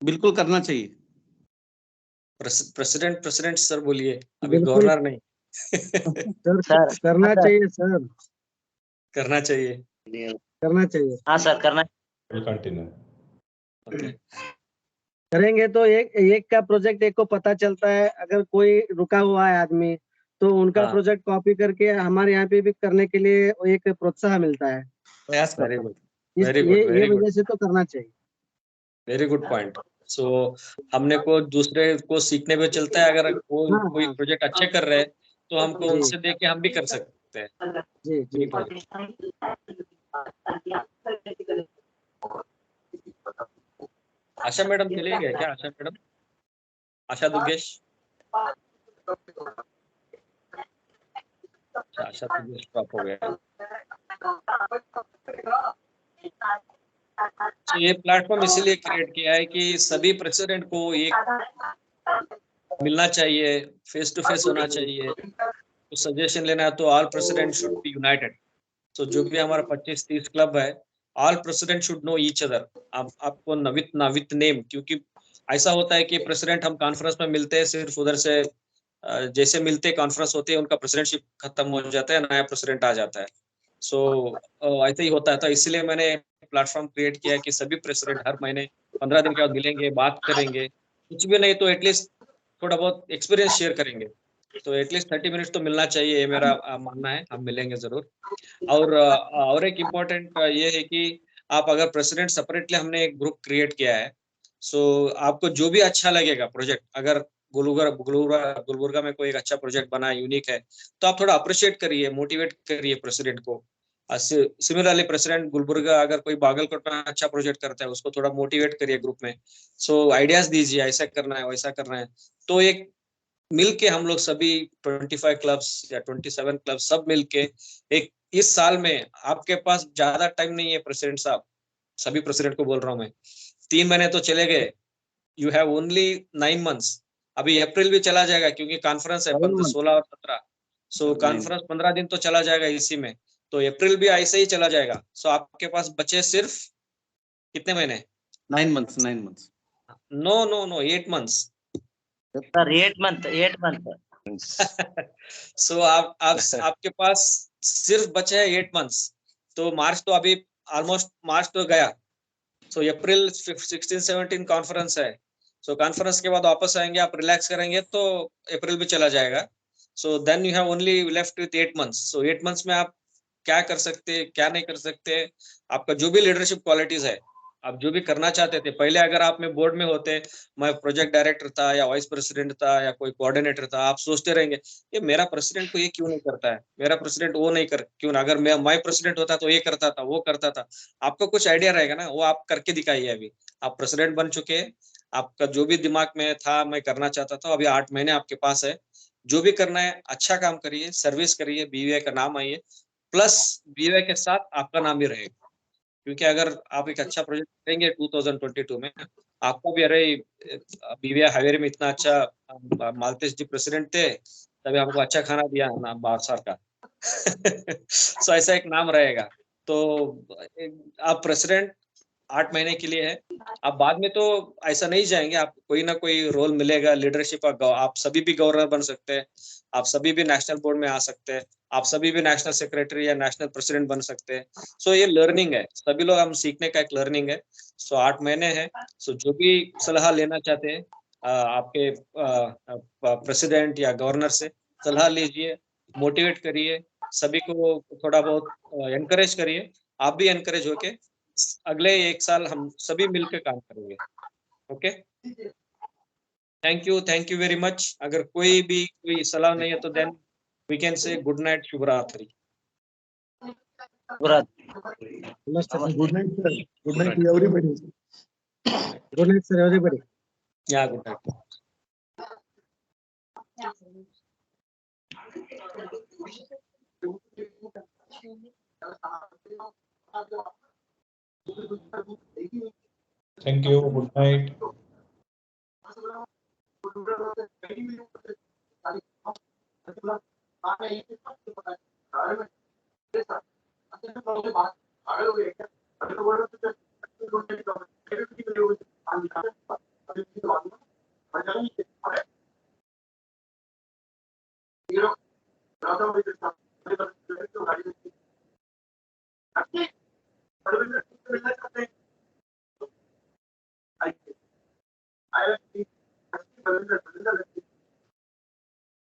बिल्कुल करना चाहिए। प्रेसिडेंट सर बोलिए, अभी बिल्कुल। गवर्नर नहीं। सर करना चाहिए सर, करना चाहिए। करना चाहिए। हाँ सर करना। कंटिन्यू। ओके, करेंगे तो एक का प्रोजेक्ट एक को पता चलता है, अगर कोई रुका हुआ है आदमी तो उनका हाँ। प्रोजेक्ट कॉपी करके हमारे यहाँ पे भी करने के लिए एक प्रोत्साहन मिलता है, प्रयास वेरी करता गुड, है। वेरी गुड, ये वेरी गुड, वजह से तो करना चाहिए। Very good point. सो हमने को दूसरे को सीखने में चलता है, अगर कोई हाँ। प्रोजेक्ट अच्छे कर रहे हैं तो हमको जी। उनसे देख के हम भी कर सकते हैं जी जी। प्रोजेक्ट। आशा मैडम चले गए क्या? आशा मैडम, आशा दुर्गेश, आशा दुर्गेश ड्रॉप हो गया। तो ये प्लेटफॉर्म इसीलिए क्रिएट किया है कि सभी प्रेसिडेंट को एक मिलना चाहिए, फेस टू फेस होना चाहिए, तो सजेशन लेना है तो all president should be united. तो जो भी हमारा 25-30 क्लब है, all president should know each other. आपको नवित नेम, क्योंकि ऐसा होता है कि प्रेसिडेंट हम कॉन्फ्रेंस में मिलते हैं, सिर्फ उधर से जैसे मिलते कॉन्फ्रेंस होती है, उनका प्रेसिडेंटशिप खत्म हो जाता है, नया प्रेसिडेंट आ जाता है। सो ऐसा ही होता है, तो इसलिए मैंने प्लेटफॉर्म क्रिएट किया है कि सभी प्रेसिडेंट हर महीने 15 दिन के बाद मिलेंगे, बात करेंगे, कुछ भी नहीं तो एटलीस्ट थोड़ा बहुत एक्सपीरियंस शेयर करेंगे। तो एटलीस्ट 30 मिनट्स तो मिलना चाहिए, ये मेरा मानना है। हम मिलेंगे जरूर। और एक इम्पोर्टेंट ये है कि आप अगर प्रेसिडेंट सेपरेटली, हमने एक ग्रुप क्रिएट किया है, सो आपको जो भी अच्छा लगेगा प्रोजेक्ट, अगर गुलबर्गा में कोई एक अच्छा प्रोजेक्ट बना है, यूनिक है, तो आप थोड़ा अप्रिशिएट करिए, मोटिवेट करिए प्रेसिडेंट को। सिमिलरली प्रेसिडेंट गुलबर्गा अगर कोई बागलकोट में अच्छा प्रोजेक्ट करता है, उसको थोड़ा मोटिवेट करिए ग्रुप में। सो आइडियाज दीजिए, ऐसा करना है, वैसा करना है, तो एक मिलके हम लोग सभी 25 क्लब्स या 27 क्लब्स सब मिलके एक, इस साल में आपके पास ज्यादा टाइम नहीं है प्रेसिडेंट साहब, सभी प्रेसिडेंट को बोल रहा हूँ मैं, 3 महीने तो चले गए, यू हैव ओनली 9 मंथ्स। अभी अप्रैल भी चला जाएगा क्योंकि कॉन्फ्रेंस है 16 और 17, सो कॉन्फ्रेंस 15 दिन तो चला जाएगा इसी में, तो अप्रैल भी ऐसे ही चला जाएगा। सो आपके पास बचे सिर्फ कितने महीने? 9 months, 9 months. No 8 months. Sir 8 month. So आपके पास सिर्फ बचे हैं 8 मंथ्स। तो मार्च तो अभी ऑलमोस्ट, मार्च तो गया, सो अप्रैल 16-17 कॉन्फ्रेंस है, सो कॉन्फ्रेंस के बाद वापस आएंगे, आप रिलैक्स करेंगे तो अप्रैल भी चला जाएगा। So then you have only left with 8 months. So 8 months में आप क्या कर सकते, क्या नहीं कर सकते, आपका जो भी लीडरशिप क्वालिटीज है, आप जो भी करना चाहते थे पहले, अगर आप में बोर्ड में होते, मैं प्रोजेक्ट डायरेक्टर था या वाइस प्रेसिडेंट था या कोई कोऑर्डिनेटर था, आप सोचते रहेंगे ये मेरा प्रेसिडेंट को ये क्यों नहीं करता है, मेरा प्रेसिडेंट वो नहीं कर क्यों ना, अगर मैं प्रेसिडेंट होता तो ये करता था, वो करता था। आपको कुछ आइडिया रहेगा ना, वो आप करके दिखाइए। अभी आप प्रेसिडेंट बन चुके हैं, आपका जो भी दिमाग में था मैं करना चाहता था, अभी 8 महीने आपके पास है, जो भी करना है अच्छा काम करिए, सर्विस करिए, बीवीआई का नाम आइए, प्लस बीवीआई के साथ आपका नाम भी रहेगा। क्योंकि अगर आप एक अच्छा प्रोजेक्ट करेंगे 2022 में, आपको भी अरे बीवीआर हाईवे में इतना अच्छा मालतेश जी प्रेसिडेंट थे, तभी हमको अच्छा खाना दिया ना बादशाह का सो ऐसा एक नाम रहेगा। तो आप प्रेसिडेंट 8 महीने के लिए है, आप बाद में तो ऐसा नहीं जाएंगे, आप कोई ना कोई रोल मिलेगा, लीडरशिप आप सभी भी गवर्नर बन सकते हैं, आप सभी भी नेशनल बोर्ड में आ सकते हैं, आप सभी भी नेशनल सेक्रेटरी या नेशनल प्रेसिडेंट बन सकते हैं। सो ये लर्निंग है, सभी लोग हम सीखने का एक लर्निंग है। सो 8 महीने है। सो जो भी सलाह लेना चाहते हैं आपके प्रेसिडेंट या गवर्नर से सलाह लीजिए, मोटिवेट करिए, सभी को थोड़ा बहुत एनकरेज करिए, आप भी एनकरेज होके अगले 1 साल हम सभी मिलकर काम करेंगे। Okay, thank you very much. अगर कोई सलाह नहीं है तो then we can say good night, शुभ रात्रि। Good night, sir. Good night to everybody. Good night, sir, everybody. या good night. Thank you. Good night. I